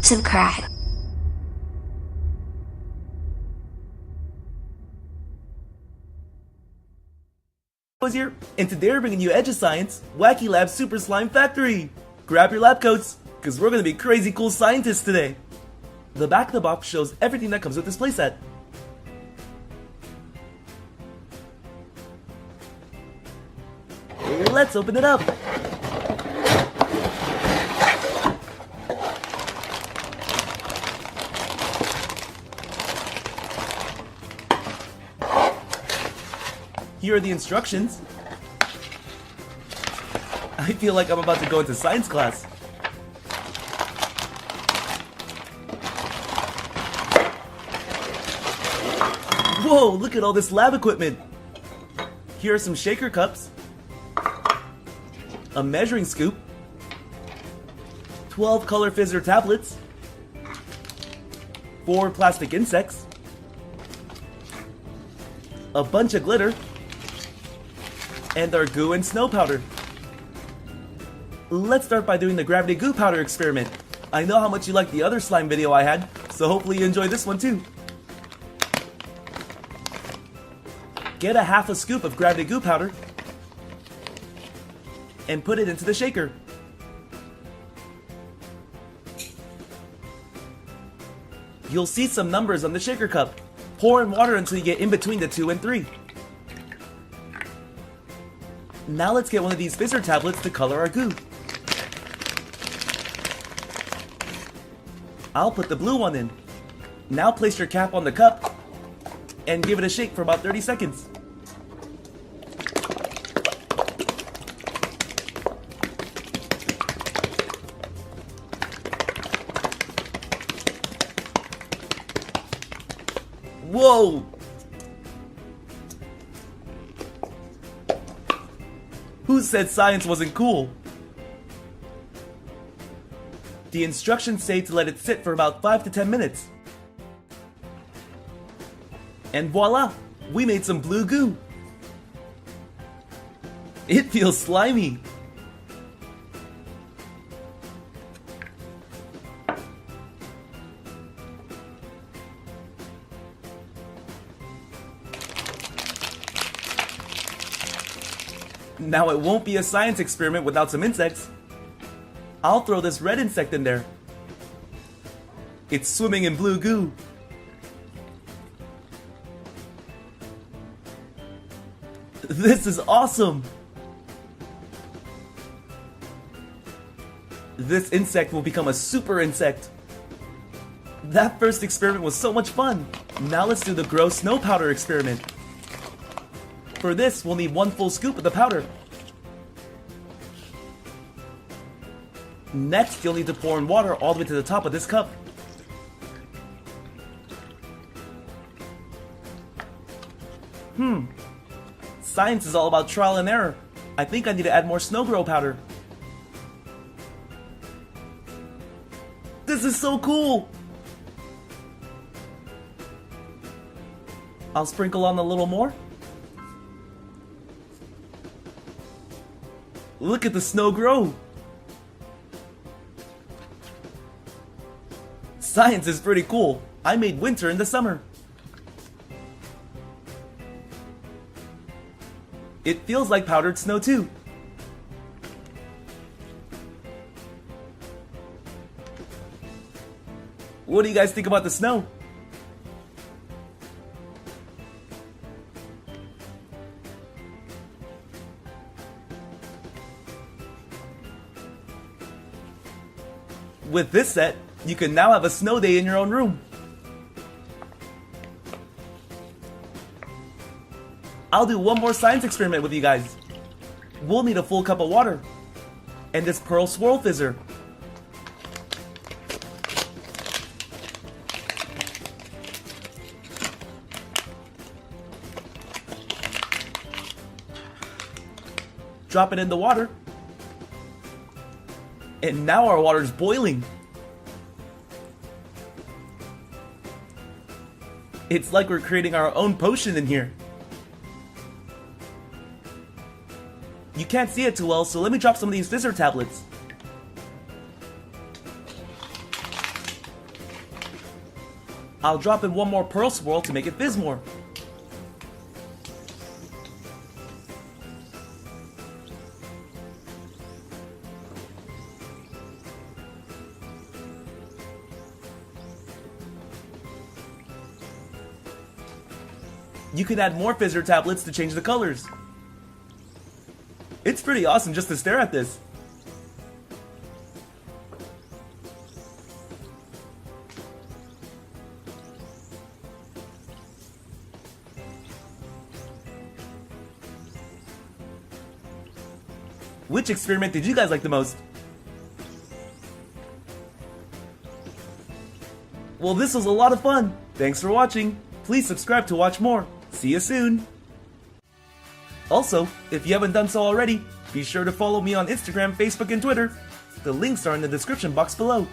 subscribe. Here, and today we're bringing you EduScience Wacky Lab Super Slime Factory. Grab your lab coats, because we're going to be crazy cool scientists today. The back of the box shows everything that comes with this playset. Let's open it up. Here are the instructions. I feel like I'm about to go into science class. Whoa, look at all this lab equipment. Here are some shaker cups, a measuring scoop, 12 color fizzer tablets, 4 plastic insects, a bunch of glitter, and our goo and snow powder. Let's start by doing the gravity goo powder experiment. I know how much you liked the other slime video I had, so hopefully you enjoy this one too. Get a half a scoop of gravity goo powder and put it into the shaker. You'll see some numbers on the shaker cup. Pour in water until you get in between the 2 and 3. Now let's get one of these fizzer tablets to color our goo. I'll put the blue one in. Now place your cap on the cup and give it a shake for about 30 seconds. Whoa! Who said science wasn't cool? The instructions say to let it sit for about 5 to 10 minutes. And voila! We made some blue goo! It feels slimy! Now it won't be a science experiment without some insects. I'll throw this red insect in there. It's swimming in blue goo. This is awesome! This insect will become a super insect. That first experiment was so much fun. Now let's do the grow snow powder experiment. For this, we'll need 1 full scoop of the powder. Next, you'll need to pour in water all the way to the top of this cup. Science is all about trial and error. I think I need to add more snow grow powder. This is so cool! I'll sprinkle on a little more. Look at the snow grow! Science is pretty cool. I made winter in the summer. It feels like powdered snow too. What do you guys think about the snow? With this set, you can now have a snow day in your own room. I'll do one more science experiment with you guys. We'll need a full cup of water and this pearl swirl fizzer. Drop it in the water. And now our water's boiling. It's like we're creating our own potion in here. You can't see it too well, so let me drop some of these fizzer tablets. I'll drop in one more pearl swirl to make it fizz more. You can add more fizzer tablets to change the colors. It's pretty awesome just to stare at this. Which experiment did you guys like the most? Well, this was a lot of fun. Thanks for watching. Please subscribe to watch more. See you soon. Also, if you haven't done so already, be sure to follow me on Instagram, Facebook, and Twitter. The links are in the description box below.